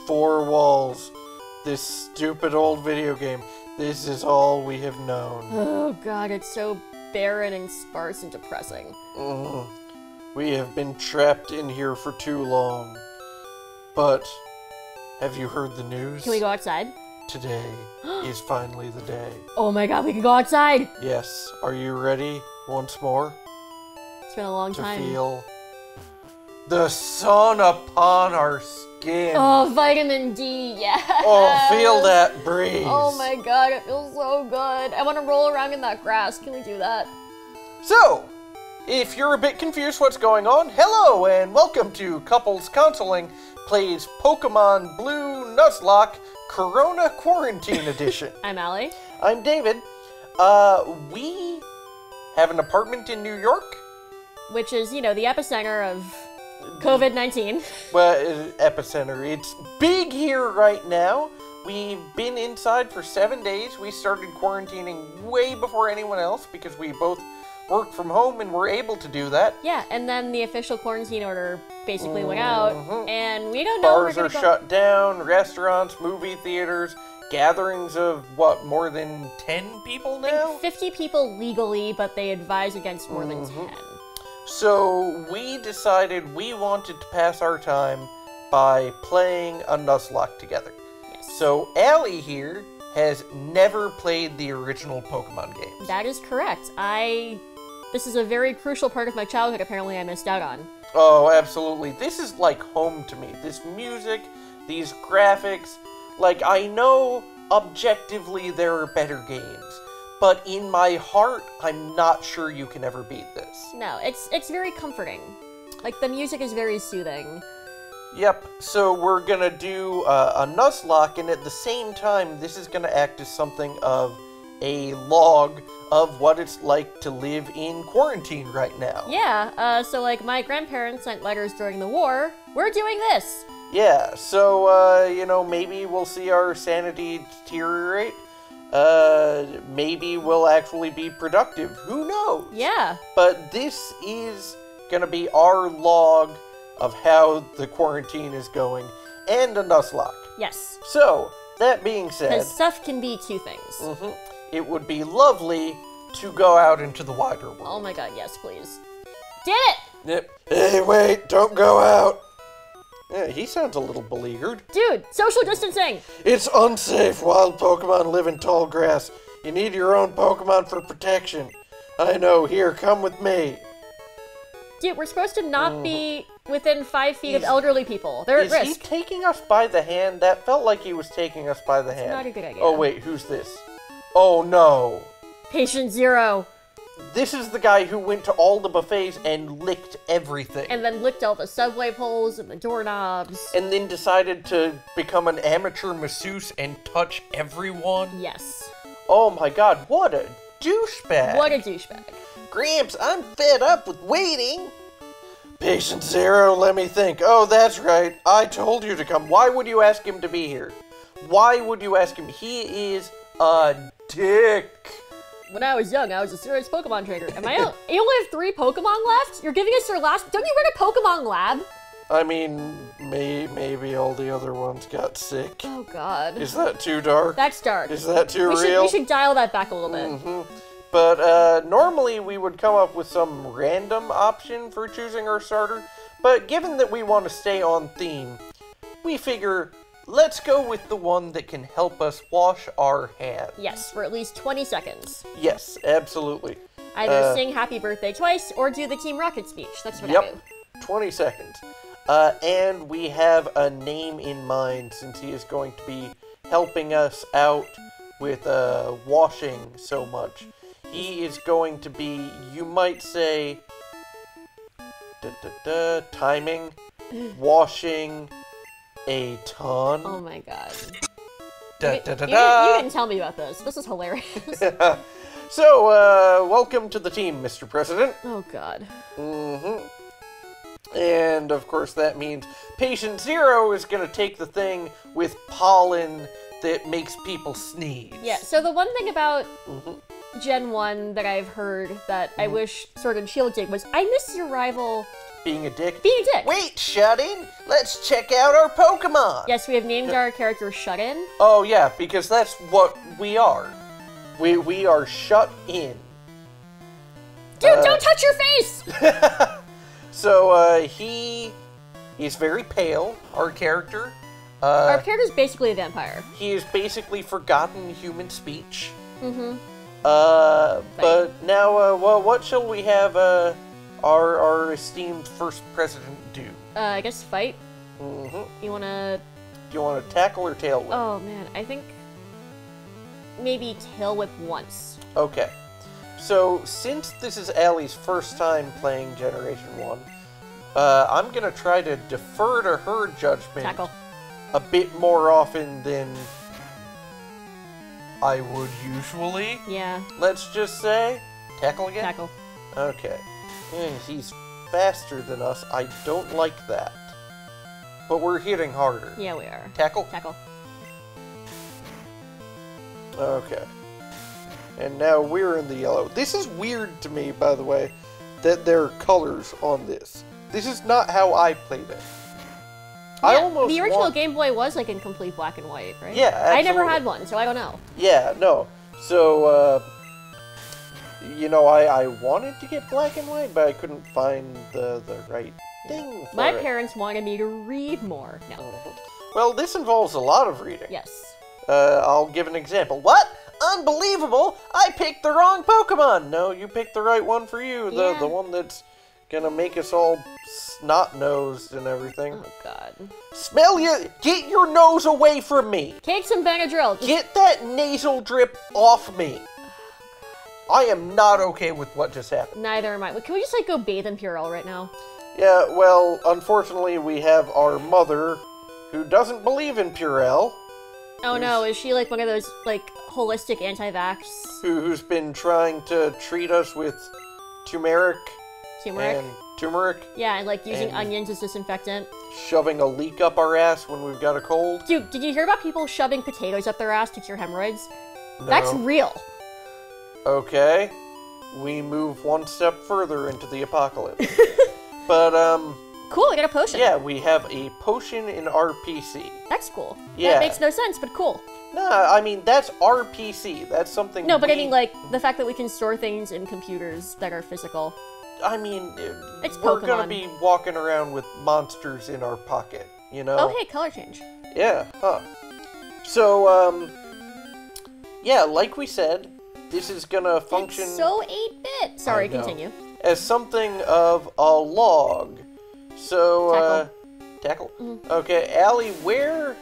4 walls. This stupid old video game. This is all we have known. Oh god, it's so barren and sparse and depressing. We have been trapped in here for too long. But, have you heard the news? Can we go outside? Today is finally the day. Oh my god, we can go outside! Yes. Are you ready once more? It's been a long time. To feel the sun upon our skin. Oh, vitamin D, yeah. Oh, feel that breeze. Oh my god, it feels so good. I want to roll around in that grass. Can we do that? So, if you're a bit confused what's going on, hello and welcome to Couples Counseling Plays Pokemon Blue Nuzlocke Corona Quarantine Edition. I'm Allie. I'm David. We have an apartment in New York. Which is, you know, the epicenter of COVID-19. Well, epicenter. It's big here right now. We've been inside for 7 days. We started quarantining way before anyone else because we both work from home and we're able to do that. Yeah, and then the official quarantine order basically went out, and we don't know. Bars are shut down, restaurants, movie theaters, gatherings of, what, more than 10 people now? 50 people legally, but they advise against more than 10. So we decided we wanted to pass our time by playing a Nuzlocke together. Yes. So Allie here has never played the original Pokemon games. That is correct. This is a very crucial part of my childhood apparently I missed out on. Oh, absolutely. This is like home to me. This music, these graphics. Like, I know objectively there are better games, but in my heart, I'm not sure you can ever beat this. No, it's very comforting. Like, the music is very soothing. Yep, so we're gonna do a Nuzlocke, and at the same time, this is gonna act as something of a log of what it's like to live in quarantine right now. Yeah, so like my grandparents sent letters during the war. We're doing this! Yeah, so, you know, maybe we'll see our sanity deteriorate. Maybe we'll actually be productive. Who knows? Yeah. But this is gonna be our log of how the quarantine is going, and a Nuzlocke. Yes. So, that being said... Because stuff can be two things. It would be lovely to go out into the wider world. Oh my god, yes, please. Did it! Yep. Hey, wait, don't go out! Yeah, he sounds a little beleaguered. Dude, social distancing! It's unsafe. Wild Pokemon live in tall grass. You need your own Pokemon for protection. I know. Here, come with me. Dude, we're supposed to not be within 5 feet of elderly people. They're at risk. Is he taking us by the hand? That felt like he was taking us by the hand. Not a good idea. Oh, wait, who's this? Oh, no. Patient Zero. This is the guy who went to all the buffets and licked everything. And then licked all the subway poles and the doorknobs. And then decided to become an amateur masseuse and touch everyone. Yes. Oh my god, what a douchebag. What a douchebag. Gramps, I'm fed up with waiting. Patient Zero, let me think. Oh, that's right. I told you to come. Why would you ask him to be here? Why would you ask him? He is a dick. When I was young, I was a serious Pokemon trainer. You only have 3 Pokemon left? You're giving us your last... Don't you run a Pokemon lab? I mean, maybe all the other ones got sick. Oh, God. Is that too dark? That's dark. Is that too real? We should dial that back a little bit. But, normally we would come up with some random option for choosing our starter, but given that we want to stay on theme, we figure... let's go with the one that can help us wash our hands. Yes, for at least 20 seconds. Yes, absolutely. Either sing Happy Birthday twice, or do the Team Rocket speech. That's what I do. 20 seconds. And we have a name in mind, since he is going to be helping us out with washing so much. He is going to be, you might say, timing, washing a ton. Oh my god. You didn't tell me about this. This is hilarious. So, welcome to the team, Mr. President. Oh god. And, of course, that means Patient Zero is going to take the thing with pollen that makes people sneeze. Yeah, so the one thing about Gen 1 that I've heard that I wish Sword and Shield did was I miss your rival Being a dick? Being a dick. Wait, Shut-In! Let's check out our Pokemon! Yes, we have named our character Shut-In. Oh, yeah, because that's what we are. We are shut in. Dude, don't touch your face! So, he is very pale, our character. Our character's basically a vampire. He has basically forgotten human speech. Mm-hmm. But now, well, what shall we have our esteemed first president do? I guess fight. Mm-hmm. You wanna... Do you want to tackle or tail whip? Oh, man, I think... maybe tail whip once. Okay. So, since this is Allie's first time playing Generation 1, I'm gonna try to defer to her judgment Tackle. a bit more often than I would usually. Yeah. Let's just say, tackle again? Tackle. Okay. He's faster than us. I don't like that. But we're hitting harder. Yeah, we are. Tackle? Tackle. Okay. And now we're in the yellow. This is weird to me, by the way, that there are colors on this. This is not how I played it. Yeah, the original Game Boy was like in complete black and white, right? Yeah, absolutely. I never had one, so I don't know. Yeah, no. So, you know, I wanted to get black and white, but I couldn't find the right thing for My it. parents wanted me to read more. No. Well, this involves a lot of reading. Yes. I'll give an example. What? Unbelievable! I picked the wrong Pokemon! No, you picked the right one for you. Yeah. The one that's gonna make us all snot-nosed and everything. Oh, God. Smell you! Get your nose away from me! Take some Benadryl. Get that nasal drip off me! I am not okay with what just happened. Neither am I. Can we just, like, go bathe in Purell right now? Yeah, well, unfortunately, we have our mother, who doesn't believe in Purell. Oh, no. Is she, like, one of those, like, holistic anti-vax? Who's been trying to treat us with turmeric. Turmeric? And turmeric. Yeah, and, like, using and onions as disinfectant. shoving a leek up our ass when we've got a cold. Dude, did you hear about people shoving potatoes up their ass to cure hemorrhoids? No. That's real. Okay. We move one step further into the apocalypse. But, Cool, I got a potion. yeah, we have a potion in RPC. That's cool. Yeah. That makes no sense, but cool. Nah, I mean, that's RPC. That's something No, but I mean, like, the fact that we can store things in computers that are physical. I mean, It's we're gonna Pokemon. be walking around with monsters in our pocket, you know? Oh, hey, color change. Yeah, huh. So, yeah, like we said, this is gonna function It's so 8-bit. Sorry, I know. continue. as something of a log. So, tackle. Okay, Allie, where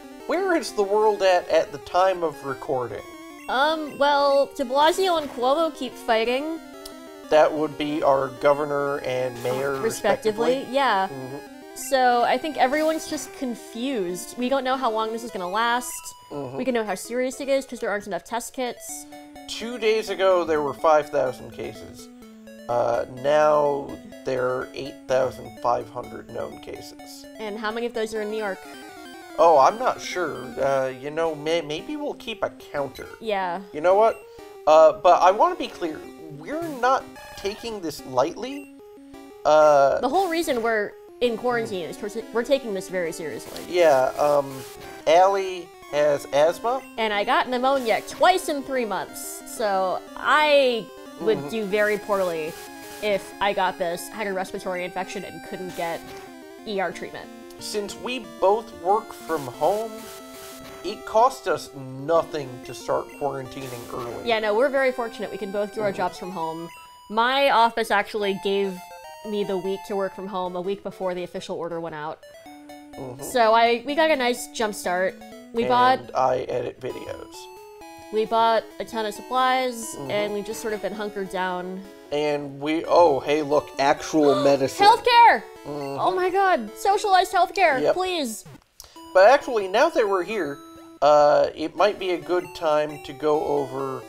is the world at the time of recording? Well, de Blasio and Cuomo keep fighting. That would be our governor and mayor, Respectively, yeah. Mhm. So I think everyone's just confused. We don't know how long this is gonna last. We can know how serious it is because there aren't enough test kits. 2 days ago, there were 5,000 cases. Now there are 8,500 known cases. And how many of those are in New York? Oh, I'm not sure. You know, maybe we'll keep a counter. Yeah. You know what? But I want to be clear. We're not taking this lightly. The whole reason we're in quarantine is we're taking this very seriously. Yeah, Allie has asthma. And I got pneumonia twice in 3 months. So I would do very poorly if I got this, had a respiratory infection, and couldn't get ER treatment. Since we both work from home, it cost us nothing to start quarantining early. Yeah, no, we're very fortunate. We can both do our jobs from home. My office actually gave me the week to work from home a week before the official order went out. So we got a nice jump start. We And I edit videos. bought a ton of supplies, and we've just sort of been hunkered down. And oh, hey, look, actual medicine. Healthcare! Oh my god, socialized healthcare, Yep. please! But actually, now that we're here, it might be a good time to go over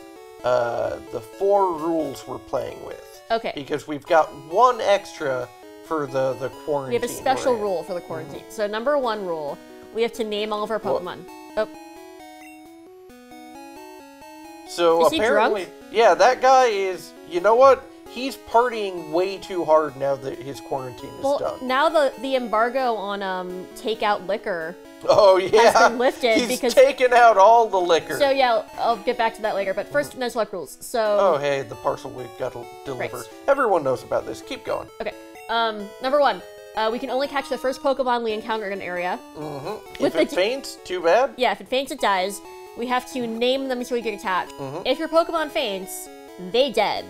the 4 rules we're playing with. Okay. Because we've got one extra for the quarantine. We have a special we're in. rule for the quarantine. So number 1 rule, we have to name all of our Pokemon. Oh, So Is he apparently, drunk? yeah, that guy is. You know what? he's partying way too hard now that his quarantine is done. Now the embargo on takeout liquor has been lifted he's because taken out all the liquor. So yeah, I'll get back to that later. But first, Nuzlocke Rules. So oh hey, the parcel we've got to deliver. Right. Everyone knows about this. Keep going. Okay. Number 1. We can only catch the first Pokemon we encounter in an area. If it faints, too bad. Yeah, if it faints, it dies. We have to name them until we get attacked. If your Pokemon faints, they dead.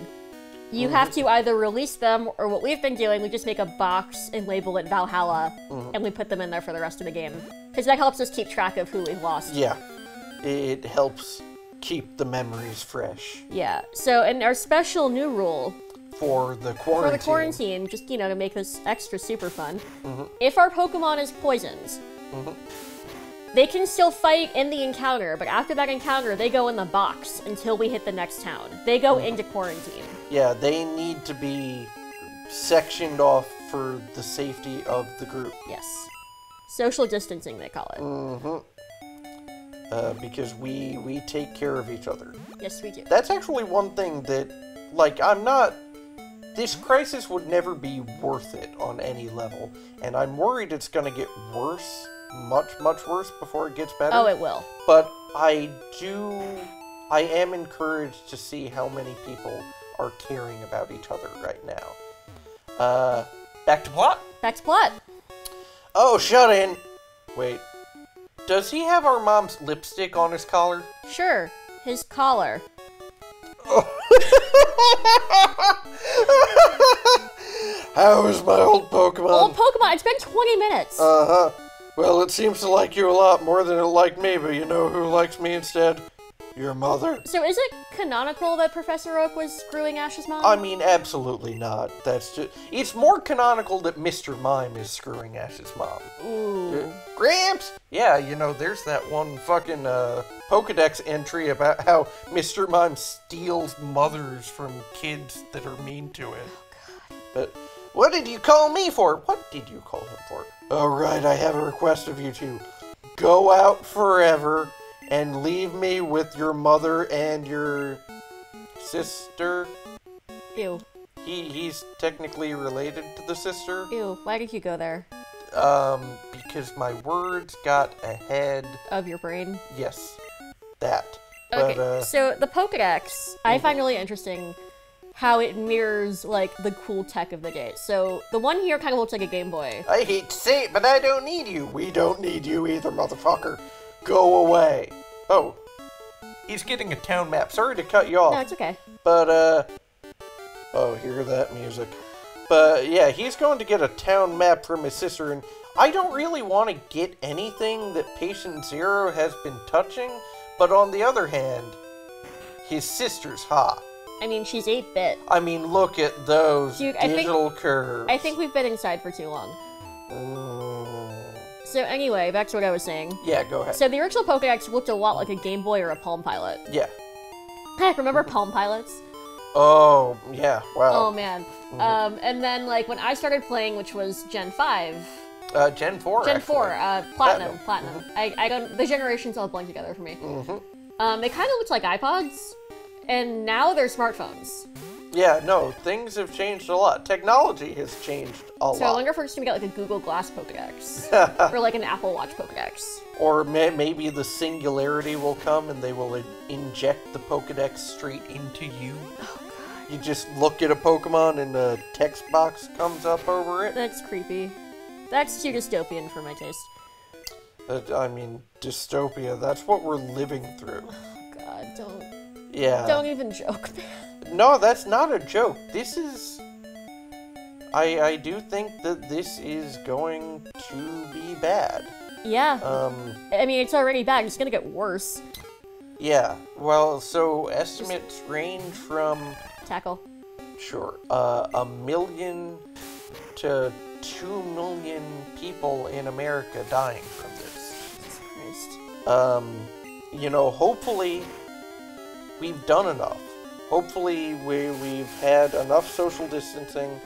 You have to either release them, or what we've been doing, we just make a box and label it Valhalla, and we put them in there for the rest of the game. Because that helps us keep track of who we've lost. Yeah, it helps keep the memories fresh. Yeah, so, and our special new rule for the quarantine, just, to make this extra super fun, if our Pokemon is poisoned, they can still fight in the encounter, but after that encounter, they go in the box until we hit the next town. They go into quarantine. Yeah, they need to be sectioned off for the safety of the group. Yes. Social distancing, they call it. Because we take care of each other. Yes, we do. That's actually one thing that, this crisis would never be worth it on any level, and I'm worried it's gonna get worse. Much, much worse before it gets better. Oh, it will. But I am encouraged to see how many people are caring about each other right now. Back to plot? Back to plot. Oh, shut in. Wait. Does he have our mom's lipstick on his collar? Sure. His collar. How is my old Pokemon? Old Pokemon? It's been 20 minutes. Uh-huh. Well, it seems to like you a lot more than it liked me, but you know who likes me instead? Your mother. So is it canonical that Professor Oak was screwing Ash's mom? I mean, absolutely not. It's more canonical that Mr. Mime is screwing Ash's mom. Ooh. Gramps! Yeah, there's that one fucking Pokedex entry about how Mr. Mime steals mothers from kids that are mean to him. Oh, God. But what did you call me for? What did you call him for? Alright, I have a request of you two. Go out forever and leave me with your mother and your sister. Ew. He's technically related to the sister. Ew, why did you go there? Because my words got ahead of your brain? Yes, that. Okay, but, so the Pokedex, I find really interesting how it mirrors, the cool tech of the day. So, the one here kind of looks like a Game Boy. I hate to say it, but I don't need you. We don't need you either, motherfucker. Go away. Oh. He's getting a town map. Sorry to cut you off. No, it's okay. But, oh, hear that music. But, yeah, he's going to get a town map from his sister, and I don't really want to get anything that Patient Zero has been touching, but on the other hand, his sister's hot. I mean, she's 8-bit. I mean, look at those digital curves. I think we've been inside for too long. So anyway, back to what I was saying. Yeah, go ahead. So the original Pokedex looked a lot like a Game Boy or a Palm Pilot. Yeah. Heck, remember Palm Pilots? Oh, yeah, wow. Oh, man. And then, when I started playing, which was Gen 5... Gen 4, Gen 4, Platinum. I don't... The generations all blend together for me. They kind of looked like iPods, and now they're smartphones. Yeah, no, things have changed a lot. Technology has changed a lot. So I wonder if we're just gonna get, a Google Glass Pokedex. Or, an Apple Watch Pokedex. Or maybe the Singularity will come and they will inject the Pokedex straight into you. Oh, God. You just look at a Pokemon and a text box comes up over it. That's creepy. That's too dystopian for my taste. I mean, dystopia, that's what we're living through. Oh, God, don't... Yeah. Don't even joke, man. No, that's not a joke. This is... I do think that this is going to be bad. Yeah. I mean, it's already bad. It's gonna get worse. Yeah. Well, so estimates range from... Tackle. Sure. 1 million to 2 million people in America dying from this. Jesus Christ. Hopefully we've done enough. Hopefully we've had enough social distancing.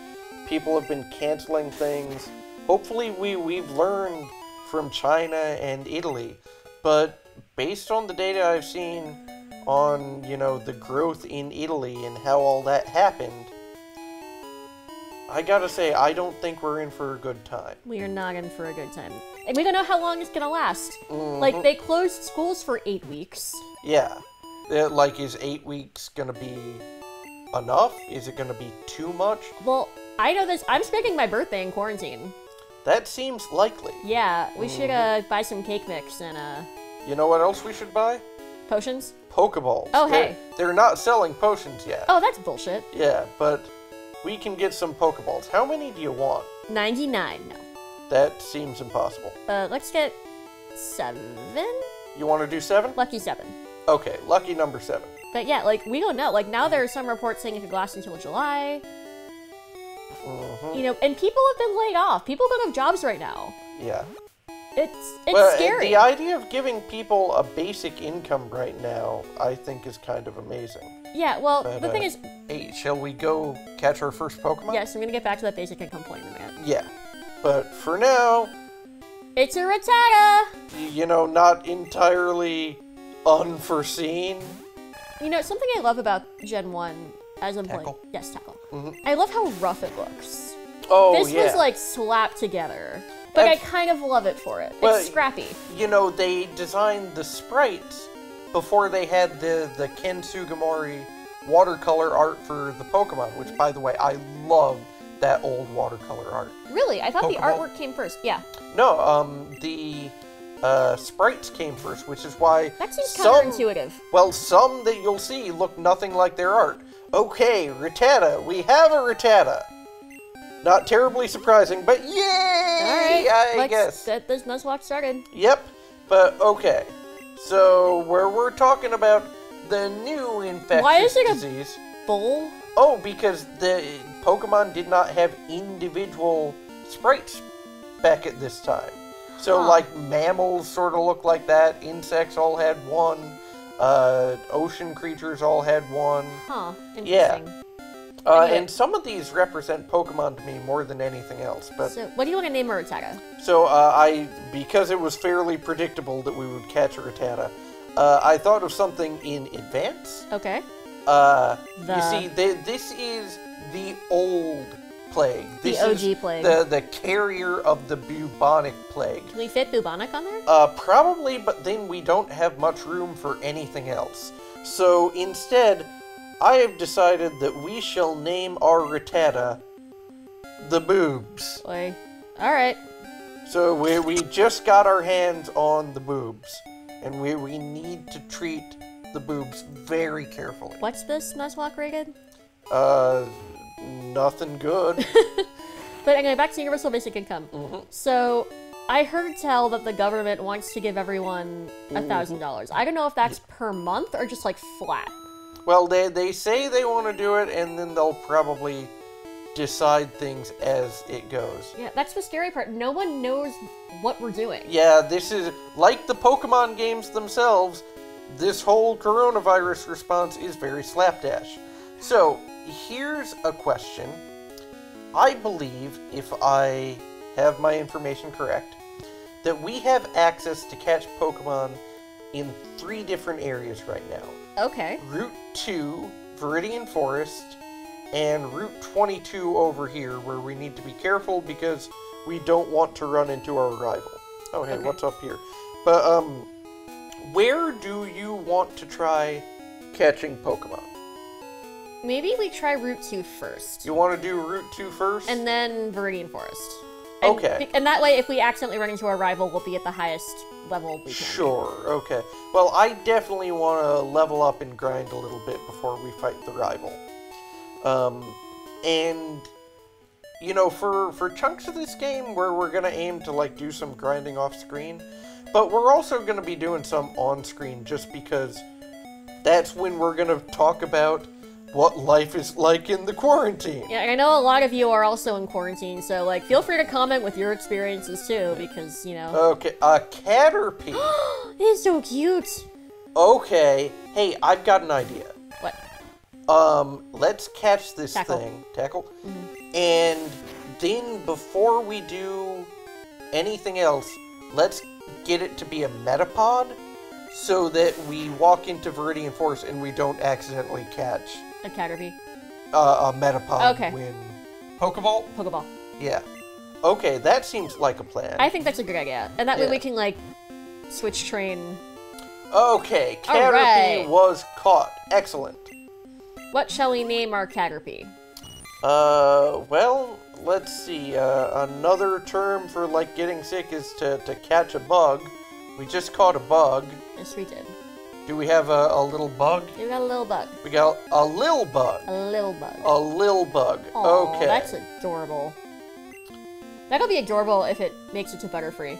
People have been canceling things. Hopefully we've learned from China and Italy. But based on the data I've seen on, the growth in Italy and how all that happened, I gotta say, I don't think we're in for a good time. We are not in for a good time. And we don't know how long it's gonna last. Like, they closed schools for 8 weeks. Yeah. Like, is 8 weeks gonna be enough? Is it gonna be too much? Well, I know this. I'm spending my birthday in quarantine. That seems likely. Yeah, we should buy some cake mix and You know what else we should buy? potions. Pokeballs. Oh, hey. They're not selling potions yet. Oh, that's bullshit. Yeah, but we can get some Pokeballs. How many do you want? 99, no. That seems impossible. Let's get 7? You want to do 7? Lucky 7. Okay, lucky number 7. But yeah, like, we don't know. Like, now there are some reports saying it could last until July. You know, and people have been laid off. People don't have jobs right now. Yeah. It's scary. The idea of giving people a basic income right now, I think, is kind of amazing. Yeah, well, But, the thing is... Hey, shall we go catch our first Pokemon? Yes, I'm gonna get back to that basic income point in a minute. Yeah. But for now... It's a Rattata! You know, not entirely unforeseen. You know, something I love about Gen 1 as I'm Tackle? playing... Yes, Tackle. I love how rough it looks. Oh, This yeah. was, like, slapped together. But I kind of love it for it. Well, it's scrappy. You know, they designed the sprites before they had the Ken Sugimori watercolor art for the Pokemon, which, by the way, I love that old watercolor art. Really? I thought the Pokemon? artwork came first. Yeah. No, the sprites came first, which is why That seems counterintuitive. Well, some that you'll see look nothing like their art. Okay, Rattata. We have a Rattata. Not terribly surprising, but yay! I guess. Get this Nuzlocke started. Yep, but okay. So, where we're talking about the new infectious Why is it disease. Bull? Oh, because the Pokemon did not have individual sprites back at this time. So, like, mammals sort of look like that, insects all had one, ocean creatures all had one. Huh, Yeah. interesting. And some of these represent Pokemon to me more than anything else. But So, what do you want to name a Rattata? So, because it was fairly predictable that we would catch a Rattata, I thought of something in advance. Okay. You see, this is the old plague. This The OG is plague. The carrier of the bubonic plague. Can we fit Bubonic on there? Probably, but then we don't have much room for anything else. So, instead, I have decided that we shall name our Rattata the Boobs. Like, alright. So we just got our hands on the boobs, and we need to treat the boobs very carefully. What's this Nuzlocke rated? Nothing good. But anyway, back to Universal Basic Income. So, I heard tell that the government wants to give everyone $1,000. I don't know if that's per month or just like flat. Well, they say they want to do it, and then they'll probably decide things as it goes. Yeah, that's the scary part. No one knows what we're doing. Yeah, this is, like the Pokemon games themselves, this whole coronavirus response is very slapdash. So, here's a question. I believe, if I have my information correct, that we have access to catch Pokemon in 3 different areas right now. Okay. Route 2, Viridian Forest, and Route 22 over here, where we need to be careful because we don't want to run into our rival. Oh, hey, Okay. what's up here? But, where do you want to try catching Pokemon? Maybe we try Route 2 first. You want to do Route 2 first? And then Viridian Forest. Okay. And that way, if we accidentally run into our rival, we'll be at the highest level we can. Sure, okay. Well, I definitely want to level up and grind a little bit before we fight the rival. And, you know, for chunks of this game where we're going to aim to, like, do some grinding off screen, but we're also going to be doing some on screen just because that's when we're going to talk about what life is like in the quarantine. Yeah, I know a lot of you are also in quarantine, so, like, feel free to comment with your experiences, too, because, you know... Okay, a Caterpie. It is so cute! Okay, hey, I've got an idea. What? Let's catch this Tackle. thing. Tackle. And then before we do anything else, let's get it to be a Metapod so that we walk into Viridian Forest and we don't accidentally catch A Caterpie. a Metapod Okay. when Pokeball? Pokeball. Yeah. Okay, that seems like a plan. I think that's a good idea. And that way Yeah. we can, like, switch train. Okay, Caterpie Alright. was caught. Excellent. What shall we name our Caterpie? Well, let's see. Another term for, like, getting sick is to catch a bug. We just caught a bug. Yes, we did. Do we have a little bug? We got a little bug. We got a lil bug. A little bug. A lil bug. Aw, Okay. that's adorable. That'll be adorable if it makes it to Butterfree.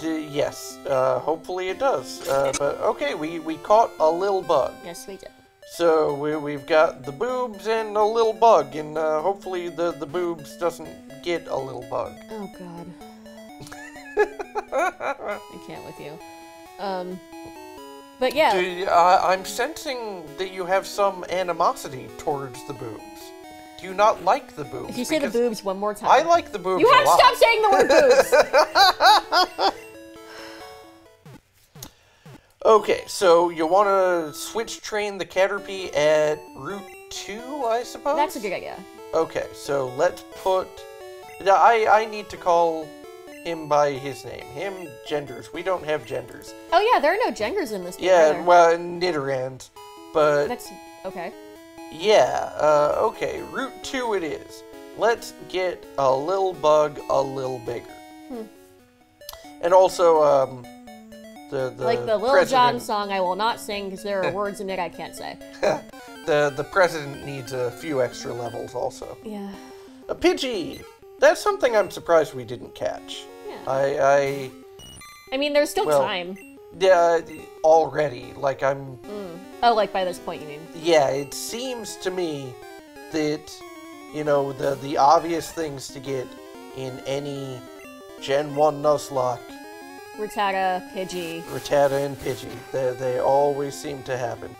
Yes, hopefully it does. But okay, we caught a lil bug. Yes, we did. So we've got the boobs and a little bug, and hopefully the boobs doesn't get a little bug. Oh, God. I can't with you. But yeah. I'm sensing that you have some animosity towards the boobs. Do you not like the boobs? If you say the boobs one more time. I like the boobs You a have to lot. stop saying the word boobs! Okay, so you want to switch train the Caterpie at Route 2, I suppose? That's a good idea. Okay, so let's put... I need to call him by his name. Him, genders. We don't have genders. Oh yeah, there are no genders in this game. Yeah, either. well, Nidorans. But... That's... okay. Yeah, okay, Route 2 it is. Let's get a little bug a little bigger. And also, like the Lil Jon song I will not sing because there are words in it I can't say. the president needs a few extra levels also. Yeah. A Pidgey! That's something I'm surprised we didn't catch. Yeah. I mean, there's still time. Yeah, already. Like, I'm... Oh, like by this point, you mean? Yeah, it seems to me that, you know, the obvious things to get in any Gen 1 Nuzlocke... Rattata, Pidgey. Rattata and Pidgey. They always seem to happen.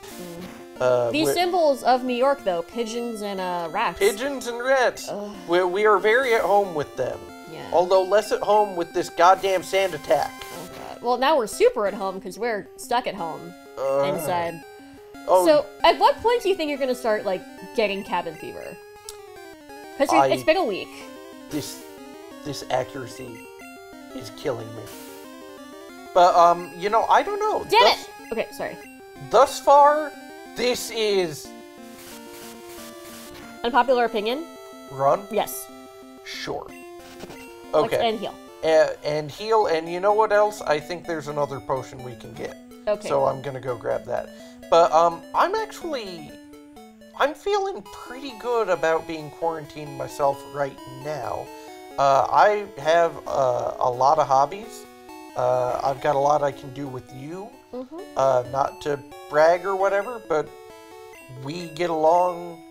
These symbols of New York, though, pigeons and rats. Pigeons and rats. We are very at home with them. Yeah. Although less at home with this goddamn sand attack. Oh, God. Well, now we're super at home because we're stuck at home. Inside. Oh, So, at what point do you think you're going to start, like, getting cabin fever? Because it's been a week. This accuracy is killing me. But, you know, I don't know. Damn it! Okay, sorry. Thus far, this is... Unpopular opinion? Run? Yes. Sure. Let's Okay. and heal. And heal, and you know what else? I think there's another potion we can get. Okay. So I'm gonna go grab that. But, I'm feeling pretty good about being quarantined myself right now. I have a lot of hobbies. I've got a lot I can do with you. Not to brag or whatever, but we get along.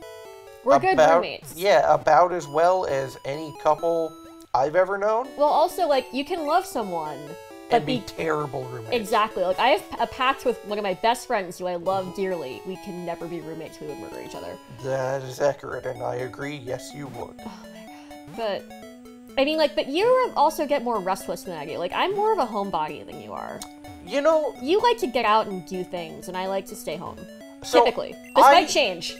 We're good roommates. Yeah, about as well as any couple I've ever known. Well, also, like, you can love someone, but And be terrible roommates. Exactly. Like, I have a pact with one of my best friends who I love dearly. We can never be roommates. We would murder each other. That is accurate, and I agree. Yes, you would. Oh my god. But, I mean, like, but you also get more restless than I do. Like, I'm more of a homebody than you are. You know... You like to get out and do things, and I like to stay home. So Typically. This might change.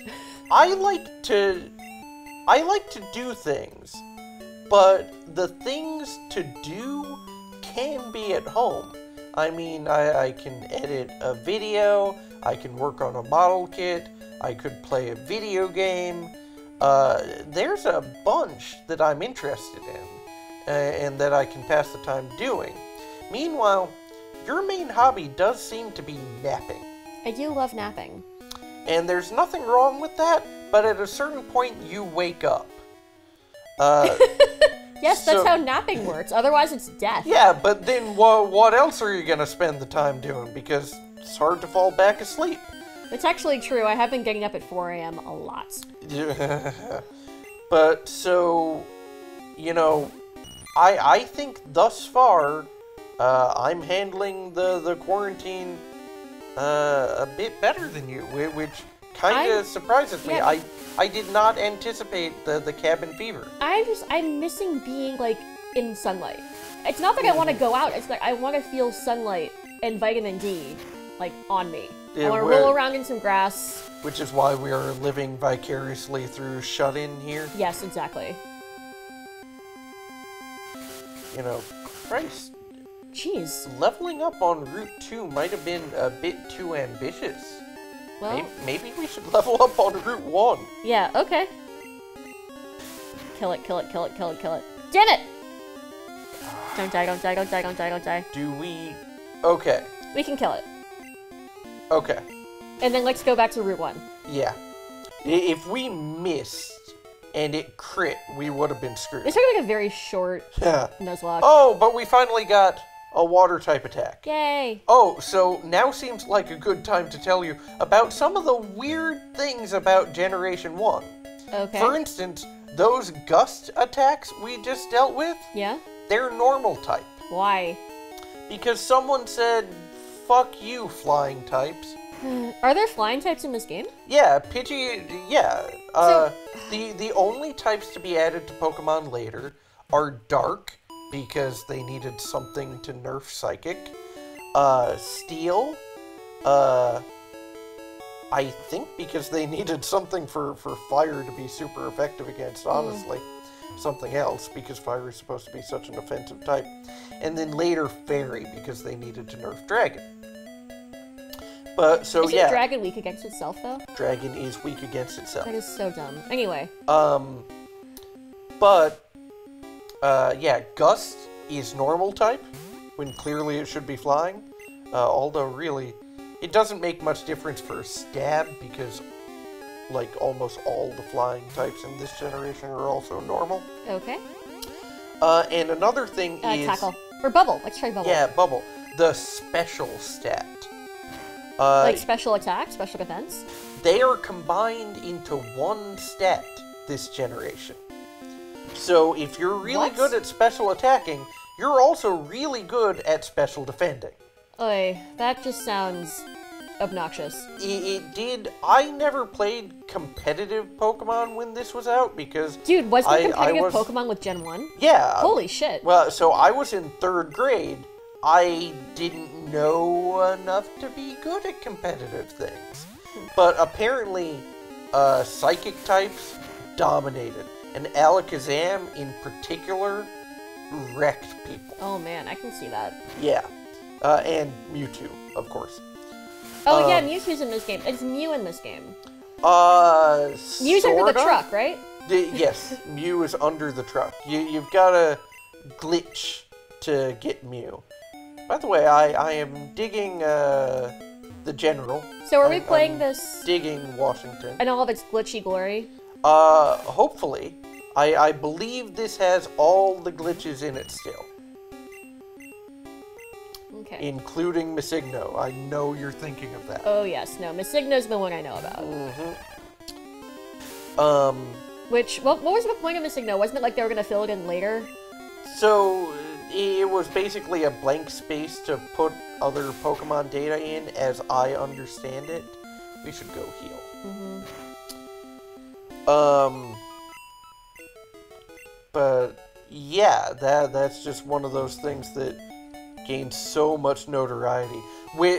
I like to do things, but the things to do can be at home. I mean, I can edit a video, I can work on a model kit, I could play a video game. There's a bunch that I'm interested in, and that I can pass the time doing. Meanwhile, your main hobby does seem to be napping. I do love napping. And there's nothing wrong with that, but at a certain point you wake up. Yes, that's how napping works. Otherwise, it's death. Yeah, but then what else are you going to spend the time doing? Because it's hard to fall back asleep. It's actually true. I have been getting up at 4 a.m. a lot. But, so, you know, I think thus far, I'm handling the quarantine a bit better than you, which kind of surprises me. Yeah. I did not anticipate the cabin fever. I'm missing being, like, in sunlight. It's not that I want to go out, it's like I want to feel sunlight and vitamin D, like, on me. I want to roll around in some grass. Which is why we are living vicariously through Shut-In here. Yes, exactly. You know, Christ. Jeez. Leveling up on Route 2 might have been a bit too ambitious. Well, maybe we should level up on Route 1. Yeah, okay. Kill it, kill it, kill it, kill it, kill it. Damn it! Don't die, don't die, don't die, don't die, don't die. Do we... Okay. We can kill it. Okay. And then let's go back to Route 1. Yeah. If we missed and it crit, we would have been screwed. This took like a very short Nuzlocke. Oh, but we finally got a water type attack. Yay! Oh, so now seems like a good time to tell you about some of the weird things about Generation 1. Okay. For instance, those gust attacks we just dealt with, Yeah? they're normal type. Why? Because someone said, fuck you, flying types. Are there flying types in this game? Yeah, Pidgey, yeah. The only types to be added to Pokemon later are Dark, because they needed something to nerf Psychic. Steel, I think because they needed something for Fire to be super effective against, honestly. Something else, because Fire is supposed to be such an offensive type. And then later Fairy, because they needed to nerf Dragon. But, so Isn't yeah. Dragon weak against itself, though? Dragon is weak against itself. That is so dumb. Anyway. Yeah, Gust is normal type, when clearly it should be flying. Although, really, it doesn't make much difference for Stab, because, like, almost all the flying types in this generation are also normal. Okay. And another thing is... Tackle. Or Bubble. Let's try Bubble. Yeah, Bubble. The special stat. Like special attack, special defense? They are combined into one stat this generation. So if you're really good at special attacking, you're also really good at special defending. Oy, that just sounds obnoxious. It did. I never played competitive Pokemon when this was out because... Dude, was there competitive Pokemon with Gen 1? Yeah. Holy shit. Well, so I was in 3rd grade. I didn't know enough to be good at competitive things. But apparently, Psychic types dominated. And Alakazam, in particular, wrecked people. Oh man, I can see that. Yeah. And Mewtwo, of course. Oh yeah, Mewtwo's in this game. It's Mew in this game. Mew's sorta? under the truck, right? Yes, Mew is under the truck. You've got to glitch to get Mew. By the way, I am digging the general. So are we playing this... Digging Washington. in all of its glitchy glory? Hopefully. I believe this has all the glitches in it still. Okay. Including Missigno. I know you're thinking of that. Oh yes, no, Missigno's the one I know about. Which, what was the point of Missigno? Wasn't it like they were going to fill it in later? So, it was basically a blank space to put other Pokemon data in, as I understand it. We should go heal. But, yeah, that's just one of those things that gained so much notoriety.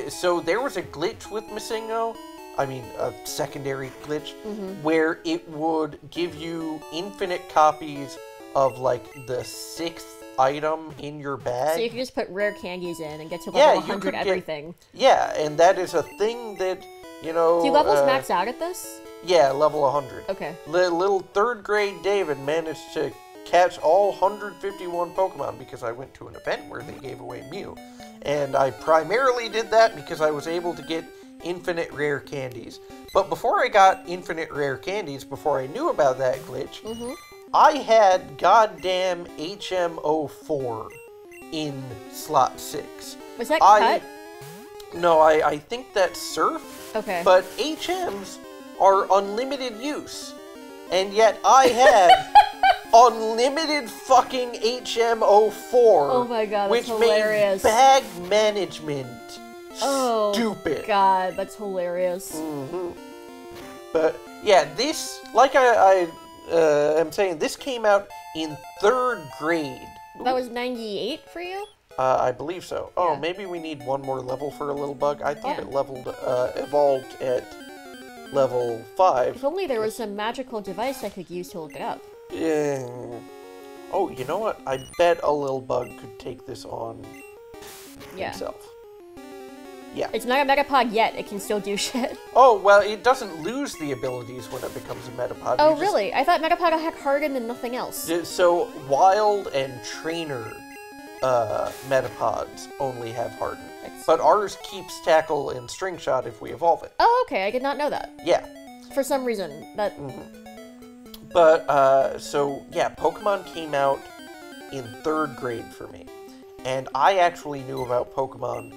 So, there was a glitch with Missigno, I mean, a secondary glitch, where it would give you infinite copies of, like, the 6th item in your bag. So you can just put rare candies in and get to level 100 everything. Yeah, and that is a thing that, you know... Do levels max out at this? Yeah, level 100. Okay. Little 3rd grade David managed to catch all 151 Pokemon because I went to an event where they gave away Mew. And I primarily did that because I was able to get infinite rare candies. But before I got infinite rare candies, before I knew about that glitch, I had goddamn HM04 in slot 6. Was that cut? No, I think that's Surf. Okay. But HMs are unlimited use. And yet I had unlimited fucking HM04. Oh my god, that's which hilarious. Made bag management stupid. Oh god, that's hilarious. But yeah, this, like I am saying, this came out in 3rd grade. That was 98 for you? I believe so. Oh, Yeah. maybe we need one more level for a little bug. I thought Yeah. it evolved at level 5. If only there was a magical device I could use to look it up. Yeah. Oh, you know what? I bet a little bug could take this on Yeah. himself. Yeah. It's not a Metapod yet. It can still do shit. Oh, well, it doesn't lose the abilities when it becomes a Metapod. Oh, You just- really? I thought Metapod had Harden and nothing else. So, Wild and Trainer Metapods only have Harden. But ours keeps Tackle and String Shot if we evolve it. Oh, okay. I did not know that. Yeah. For some reason, that... But, so, yeah, Pokemon came out in 3rd grade for me. And I actually knew about Pokemon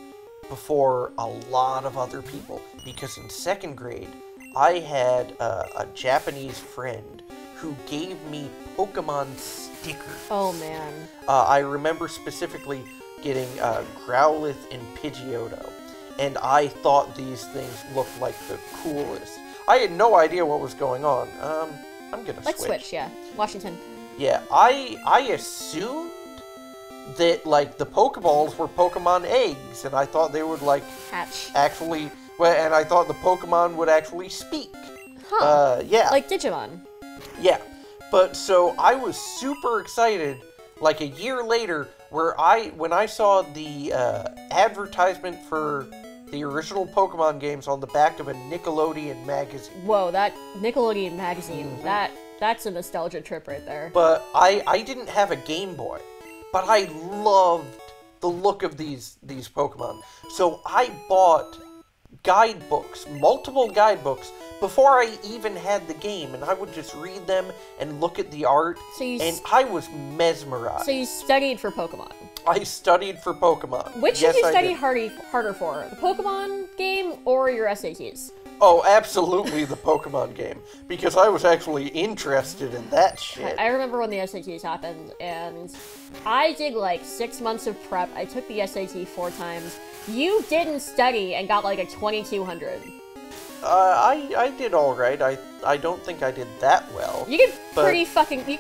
before a lot of other people. Because in 2nd grade, I had a Japanese friend who gave me Pokemon stickers. Oh, man. I remember specifically getting Growlithe and Pidgeotto. And I thought these things looked like the coolest. I had no idea what was going on. I'm gonna Let's switch, yeah. Washington. Yeah, I assumed that, like, the Pokeballs were Pokemon eggs, and I thought they would, like, Hatch. actually... Well, and I thought the Pokemon would actually speak. Huh. Yeah. Like Digimon. Yeah. But, so, I was super excited, like, a year later, when I saw the advertisement for the original Pokemon games on the back of a Nickelodeon magazine. Whoa, that Nickelodeon magazine, that's a nostalgia trip right there. But I didn't have a Game Boy, but I loved the look of these Pokemon. So I bought guidebooks, multiple guidebooks, before I even had the game, and I would just read them and look at the art, and I was mesmerized. So you studied for Pokemon. I studied for Pokemon. Which yes, did you I study did. harder for? The Pokemon game or your SATs? Oh, absolutely the Pokemon game, because I was actually interested in that shit. I remember when the SATs happened, and I did like 6 months of prep. I took the SAT 4 times. You didn't study and got like a 2200. I did all right. I don't think I did that well. You did pretty fucking. You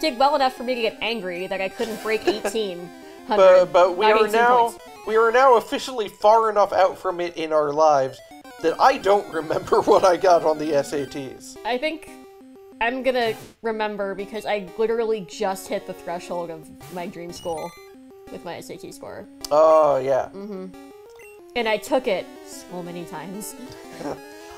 did well enough for me to get angry that I couldn't break 1800. but we are now points. we are now officially far enough out from it in our lives that I don't remember what I got on the SATs. I think I'm gonna remember because I literally just hit the threshold of my dream school with my SAT score. Oh yeah. And I took it so many times.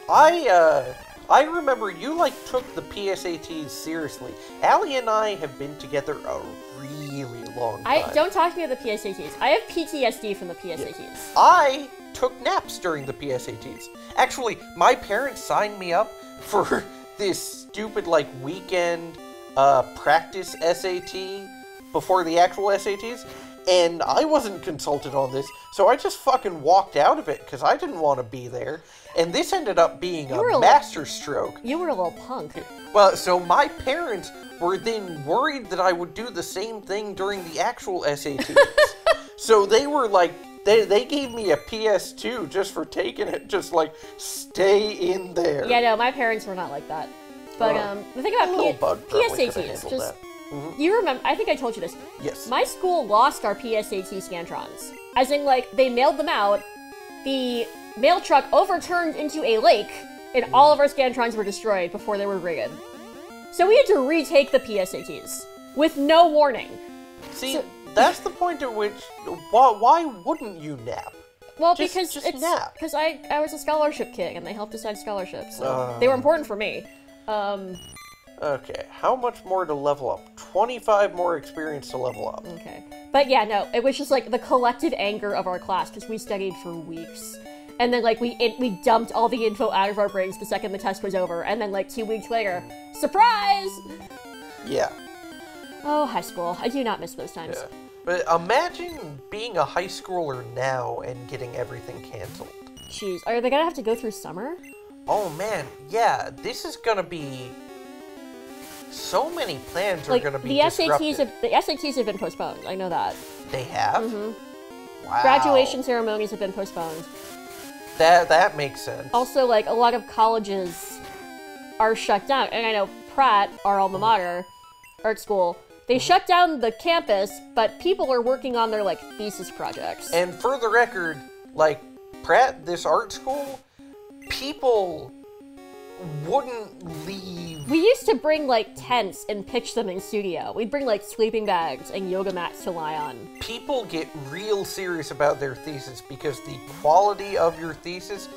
I remember you, like, took the PSATs seriously. Allie and I have been together a really long time. Don't talk to me about the PSATs. I have PTSD from the PSATs. I took naps during the PSATs. Actually, my parents signed me up for this stupid, like, weekend practice SAT before the actual SATs, and I wasn't consulted on this, so I just fucking walked out of it because I didn't want to be there. And this ended up being a masterstroke. You were a little punk. Well, so my parents were then worried that I would do the same thing during the actual SATs. So they were like, they gave me a PS2 just for taking it, just like, stay in there. Yeah, no, my parents were not like that. But the thing about PSATs, just, you remember, I think I told you this. Yes. My school lost our PSAT Scantrons. As in, like, they mailed them out, the mail truck overturned into a lake, and all of our Scantrons were destroyed before they were graded. So we had to retake the PSATs, with no warning. See, that's the point at which, why wouldn't you nap? Well, just nap. Because I was a scholarship kid, and they helped decide scholarships, so they were important for me. Okay, how much more to level up? 25 more experience to level up. Okay. But yeah, no, it was just like the collective anger of our class, because we studied for weeks. And then, like, we dumped all the info out of our brains the second the test was over, and then, like, 2 weeks later, surprise! Yeah. Oh, high school. I do not miss those times. Yeah. But imagine being a high schooler now and getting everything canceled. Jeez, are they gonna have to go through summer? Oh man, yeah, this is gonna be... So many plans are gonna be disrupted. The SATs have been postponed, I know that. They have? Wow. Graduation ceremonies have been postponed. That makes sense. Also, like, a lot of colleges are shut down, and I know Pratt, our alma mater, art school, They shut down the campus, but people are working on their, like, thesis projects. And for the record, like, Pratt, this art school, people wouldn't leave. We used to bring, like, tents and pitch them in studio. We'd bring, like, sleeping bags and yoga mats to lie on. People get real serious about their thesis because the quality of your thesis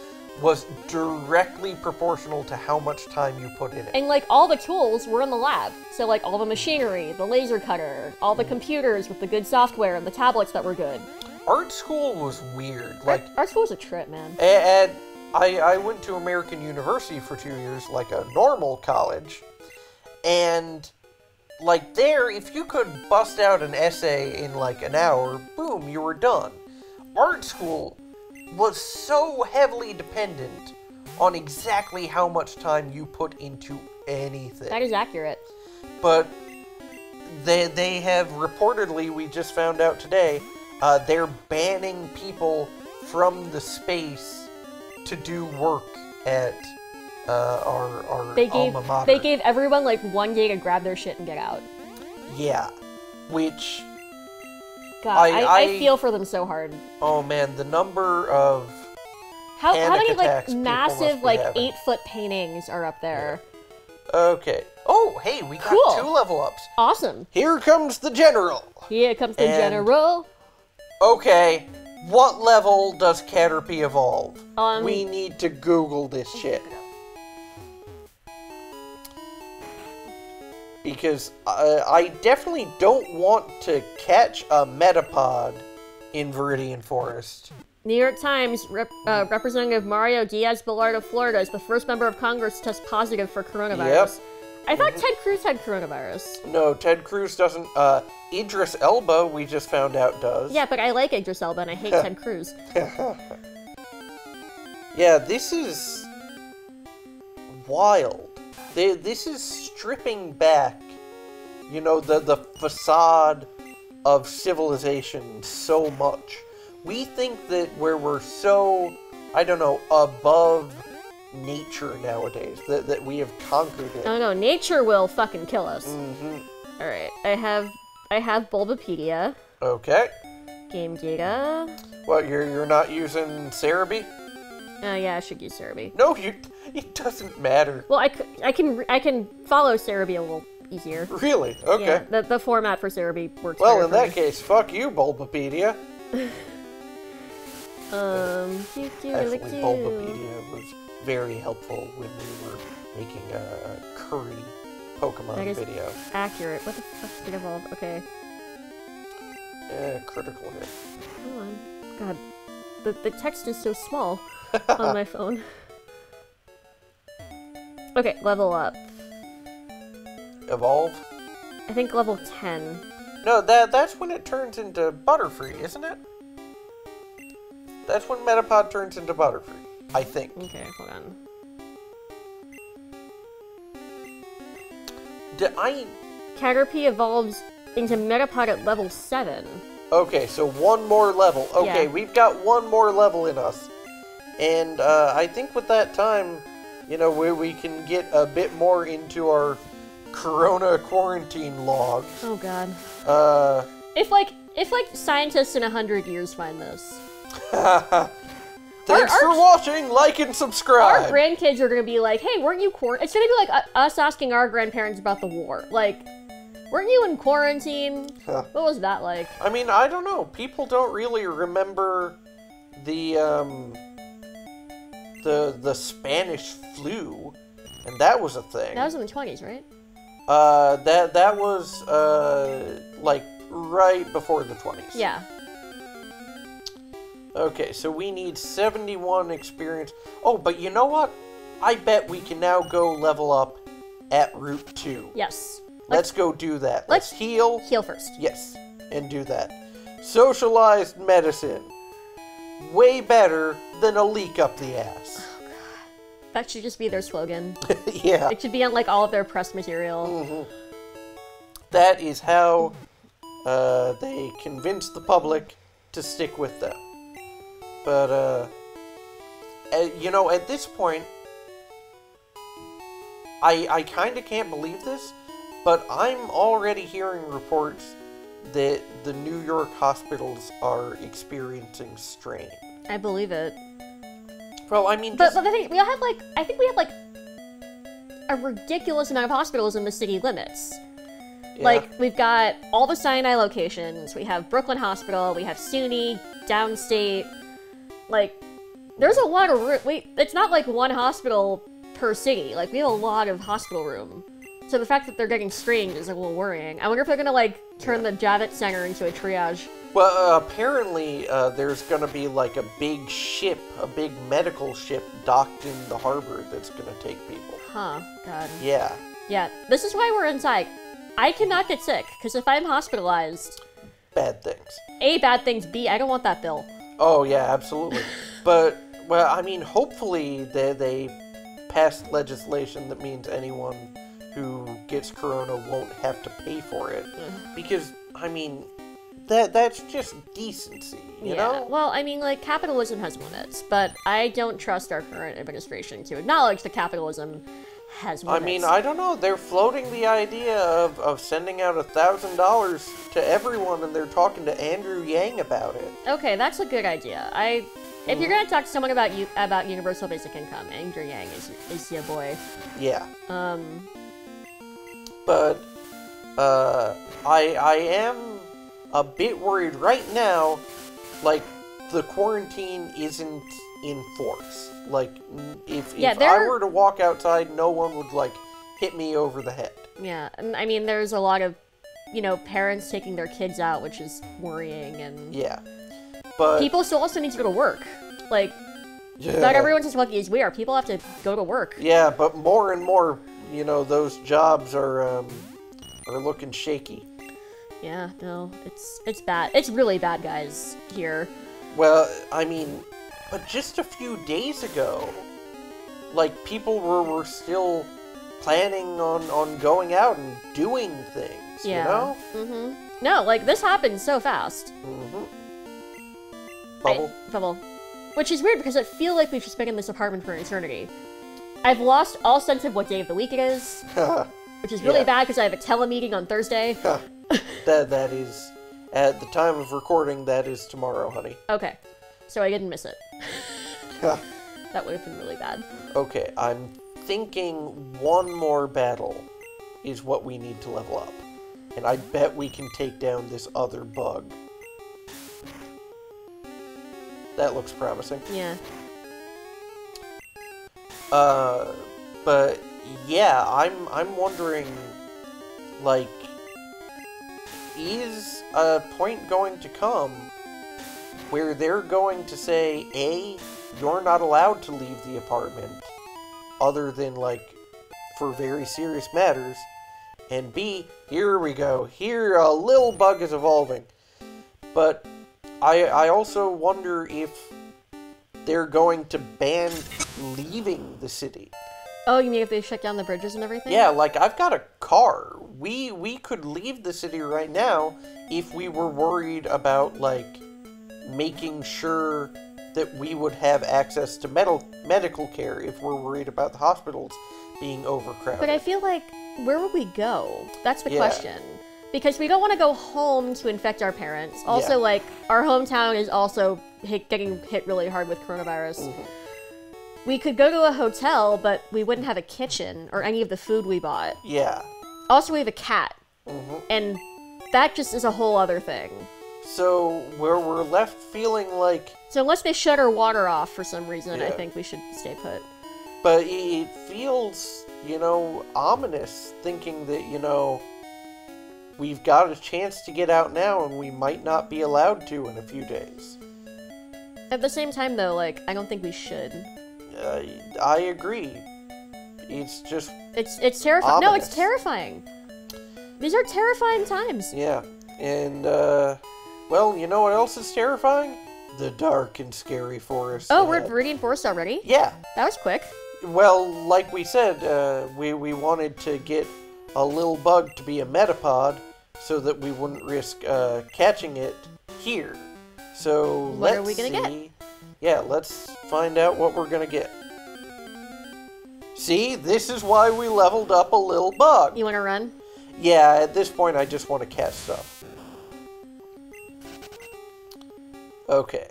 was directly proportional to how much time you put in it. And, like, all the tools were in the lab. So, like, all the machinery, the laser cutter, all the computers with the good software and the tablets that were good. Art school was weird. Like, art school was a trip, man. And I went to American University for 2 years, like a normal college. And, like, there, if you could bust out an essay in, like, an hour, boom, you were done. Art school was so heavily dependent on exactly how much time you put into anything. That is accurate. But they have reportedly, we just found out today, they're banning people from the space to do work at our alma mater. They gave everyone like 1 day to grab their shit and get out. Yeah, which... God, I feel for them so hard. Oh man, the number of how many attacks like massive like having. 8-foot paintings are up there? Yeah. Okay. Oh, hey, we got Cool. 2 level ups. Awesome. Here comes the general. Here comes the general. Okay, what level does Caterpie evolve? We need to Google this shit. Because I definitely don't want to catch a Metapod in Viridian Forest. New York Times Representative Mario Diaz-Balart of Florida is the first member of Congress to test positive for coronavirus. Yep. I thought Ted Cruz had coronavirus. No, Ted Cruz doesn't. Idris Elba, we just found out, does. Yeah, but I like Idris Elba and I hate Ted Cruz. Yeah, this is wild. This is stripping back, you know, the facade of civilization so much. We think that where we're so, I don't know, above nature nowadays, that we have conquered it. Oh no, nature will fucking kill us. Mm-hmm. Alright, I have Bulbapedia. Okay. Game data. What, you're not using Cerebi? Yeah, I should use Cerebi. No, it doesn't matter. Well, I can follow Cerebi a little easier. Really? Okay. Yeah, the format for Cerebi works well, better in for that me. case, fuck you, Bulbapedia. Actually, Bulbapedia was very helpful when we were making a curry Pokemon that is video. Accurate. What the fuck did it evolve? Okay. Critical hit. Come on. God, the text is so small on my phone. Okay, level up. Evolve? I think level 10. No, that's when it turns into Butterfree, isn't it? That's when Metapod turns into Butterfree, I think. Okay, hold on. Caterpie evolves into Metapod at level 7. Okay, so one more level. Okay, Yeah. we've got one more level in us. And I think with that time, you know, we can get a bit more into our Corona quarantine logs. Oh god. If scientists in 100 years find this. Thanks for watching, like and subscribe. Our grandkids are gonna be like, hey, weren't you It's gonna be like us asking our grandparents about the war. Like, weren't you in quarantine? What was that like? I mean, I don't know. People don't really remember the Spanish flu, and that was a thing. That was in the 20s, right? That was like right before the 20s. Yeah. Okay, so we need 71 experience. Oh, but you know what? I bet we can now go level up at Route 2. Yes. Let's go do that. Let's heal. Heal first. Yes, and do that. Socialized medicine. Way better than a leak up the ass. Oh, God. That should just be their slogan. Yeah. It should be on, like, all of their press material. Mm-hmm. That is how they convince the public to stick with them. But, you know, at this point, I kind of can't believe this. But I'm already hearing reports that the New York hospitals are experiencing strain. I believe it. Well, I mean... But the thing, I think we have, like, a ridiculous amount of hospitals in the city limits. Yeah. Like, we've got all the Sinai locations, we have Brooklyn Hospital, we have SUNY, Downstate, like, there's a lot of room. It's not like one hospital per city, like, we have a lot of hospital room. So the fact that they're getting strained is a little worrying. I wonder if they're gonna, like, turn the Javits Center into a triage. Well, apparently, there's gonna be, like, a big ship, a big medical ship docked in the harbor that's gonna take people. Huh, God. Yeah. Yeah, this is why we're inside. I cannot get sick, because if I'm hospitalized... Bad things. A, bad things. B, I don't want that bill. Oh, yeah, absolutely. But, well, I mean, hopefully they passed legislation that means anyone who gets corona won't have to pay for it. Because, I mean, that's just decency, you know? Well, I mean, like, capitalism has limits, but I don't trust our current administration to acknowledge that capitalism has limits. I mean, I don't know. They're floating the idea of sending out $1,000 to everyone, and they're talking to Andrew Yang about it. Okay, that's a good idea. If you're gonna talk to someone about universal basic income, Andrew Yang is your boy. Yeah. But I am a bit worried right now. Like, the quarantine isn't in force. Like, if I were to walk outside, no one would, like, hit me over the head. Yeah, and I mean, there's a lot of, parents taking their kids out, which is worrying, and... Yeah, but... People still also need to go to work. Like, yeah. Not everyone's as lucky as we are. People have to go to work. Yeah, but more and more, those jobs are looking shaky. Yeah, no, it's bad. It's really bad, guys, here. Well, I mean... But just a few days ago, like, people were still planning on going out and doing things, you know? Mm-hmm. No, like, this happened so fast. Mm-hmm. Bubble. Which is weird, because I feel like we've just been in this apartment for an eternity. I've lost all sense of what day of the week it is, which is really bad, because I have a telemeeting on Thursday. That is, at the time of recording, that is tomorrow, honey. Okay. So I didn't miss it. That would have been really bad. Okay, I'm thinking one more battle is what we need to level up. And I bet we can take down this other bug. That looks promising. Yeah. But yeah, I'm wondering, like, is a point going to come where they're going to say, A, you're not allowed to leave the apartment, other than, like, for very serious matters, and B, here we go, here a little bug is evolving. But I also wonder if they're going to ban leaving the city. Oh, you mean if they shut down the bridges and everything? Yeah, like, I've got a car. We could leave the city right now if we were worried about, like, making sure that we would have access to medical care if we're worried about the hospitals being overcrowded. But I feel like, where would we go? That's the question. Because we don't want to go home to infect our parents. Also, like, our hometown is also getting hit really hard with coronavirus. Mm-hmm. We could go to a hotel, but we wouldn't have a kitchen or any of the food we bought. Yeah. Also, we have a cat. Mm-hmm. And that just is a whole other thing. So, where we're left feeling like... So unless they shut our water off for some reason, I think we should stay put. But it feels, ominous, thinking that, we've got a chance to get out now, and we might not be allowed to in a few days. At the same time, though, like, I don't think we should. I agree. It's just... It's terrifying. Ominous. No, it's terrifying. These are terrifying times. Yeah, and, well, you know what else is terrifying? The dark and scary forest. Oh, we're at Viridian Forest already? Yeah. That was quick. Well, like we said, we wanted to get a little bug to be a metapod so that we wouldn't risk catching it here. So what are we gonna get? Yeah, let's find out what we're gonna get. See, this is why we leveled up a little bug. You wanna run? Yeah, at this point, I just want to catch stuff. Okay.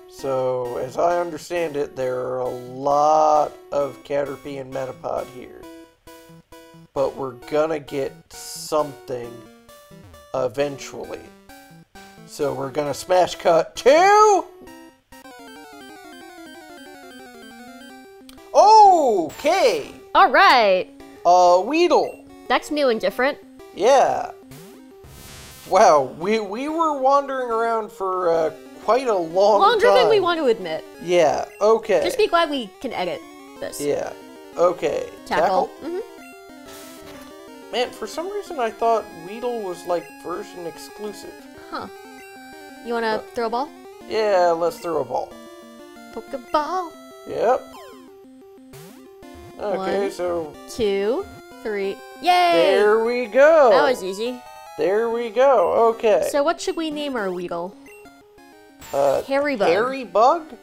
So, as I understand it, there are a lot of Caterpie and Metapod here. But we're gonna get something eventually. So we're gonna smash cut to... Okay! Alright! Weedle. That's new and different. Yeah. Wow, we were wandering around for quite a long time. Longer than we want to admit. Yeah, okay. Just be glad we can edit this. Yeah, okay. Tackle. Man, for some reason I thought Weedle was like version exclusive. Huh. You wanna throw a ball? Yeah, let's throw a ball. Pokeball. Yep. Okay, 1, so... 2, 3. Yay! There we go! That was easy. There we go, okay. So what should we name our Weedle? Hairy Bug. Hairy Bug?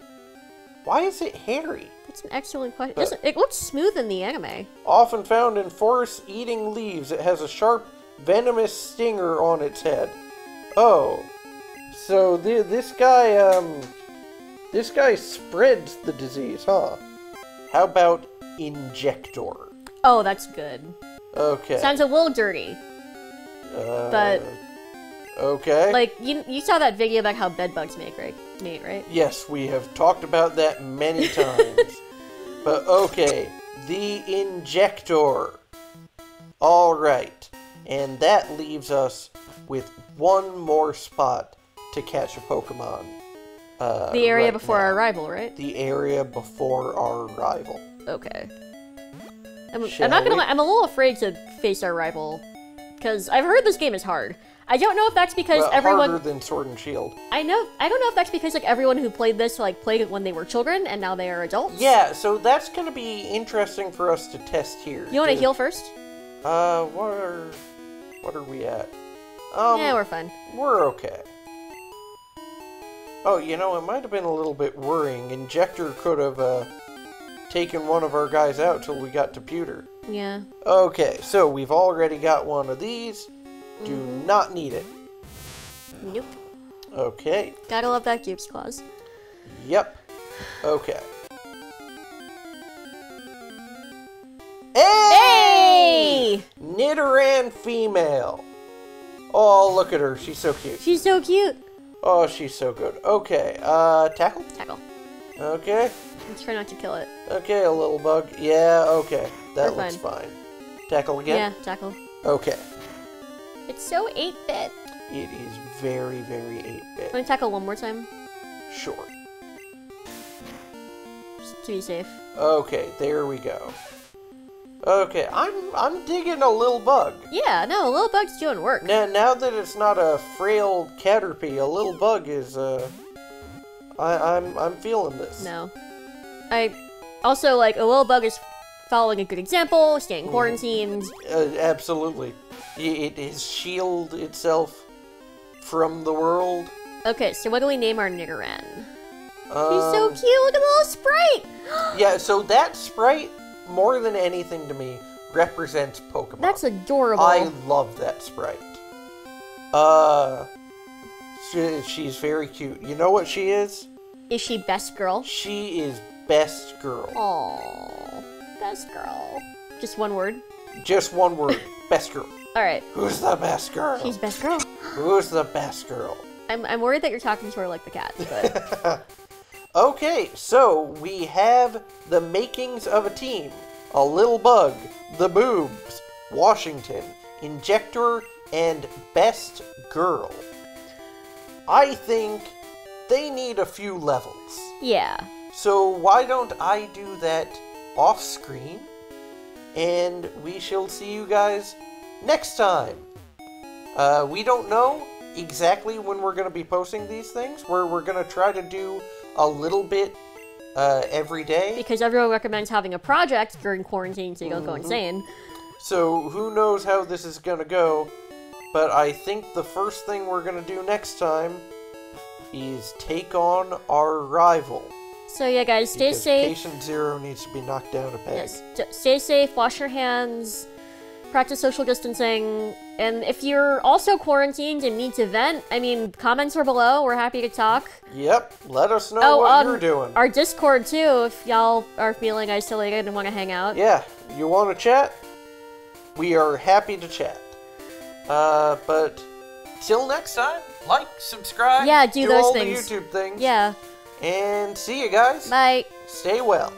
Why is it hairy? That's an excellent question. It looks smooth in the anime. Often found in forests eating leaves, it has a sharp, venomous stinger on its head. Oh. So this guy spreads the disease, huh? How about Injector? Oh, that's good. Okay. Sounds a little dirty. But... Okay. Like, you saw that video about how bedbugs mate, right? Yes, we have talked about that many times. But okay, the Injector. Alright. And that leaves us with one more spot to catch a Pokemon. The area before our arrival, right? The area before our arrival. Okay. I'm not gonna lie, I'm a little afraid to face our rival. Because I've heard this game is hard. I don't know if that's because everyone... Harder than Sword and Shield. I don't know if that's because like everyone who played this played it when they were children and now they are adults. Yeah, so that's gonna be interesting for us to test here. You wanna heal first? What are we at? Yeah, we're fine. We're okay. Oh, you know, it might have been a little bit worrying. Injector could have taken one of our guys out till we got to Pewter. Yeah. Okay, so we've already got one of these. Do not need it. Nope. Okay. Gotta love that Goop's Claws. Yep. Okay. Hey! Nidoran female. Oh, look at her. She's so cute. She's so cute. Oh, she's so good. Okay, tackle? Tackle. Okay. Let's try not to kill it. Okay, a little bug. Yeah, okay. That We're looks fine. Tackle again? Yeah, tackle. Okay. It's so 8-bit. It is very, very 8-bit. Want to tackle one more time? Sure. Just to be safe. Okay, there we go. Okay, I'm digging a little bug. Yeah, no, a little bug's doing work. Now that it's not a frail Caterpie, a little bug is I'm feeling this. No. I also like a little bug is following a good example, staying quarantined. Absolutely. It has shielded itself from the world. Okay, so what do we name our Nidoran? He's so cute, look at the little sprite! Yeah, so that sprite, more than anything to me, represents Pokemon. That's adorable. I love that sprite. She's very cute. You know what she is? Is she best girl? She is best girl. Aww, best girl. Just one word? Just one word. Best girl. Alright. Who's the best girl? She's best girl. Who's the best girl? I'm worried that you're talking to her like the cat, but... Okay, so we have the makings of a team. A little bug, the boobs, Washington, Injector, and best girl. I think they need a few levels. Yeah. So why don't I do that off screen? And we shall see you guys next time. We don't know exactly when we're going to be posting these things. We're going to try to do a little bit every day. Because everyone recommends having a project during quarantine so you don't go insane. So who knows how this is going to go. But I think the first thing we're going to do next time is take on our rival. So yeah, guys, stay safe. Patient Zero needs to be knocked down a peg. Yes, stay safe, wash your hands, practice social distancing. And if you're also quarantined and need to vent, I mean, comments are below. We're happy to talk. Yep, let us know what you're doing. Our Discord, too, if y'all are feeling isolated and want to hang out. Yeah, you want to chat? We are happy to chat. But till next time, like, subscribe, yeah, do those all things. the YouTube things. Yeah. And see you guys. Bye. Stay well.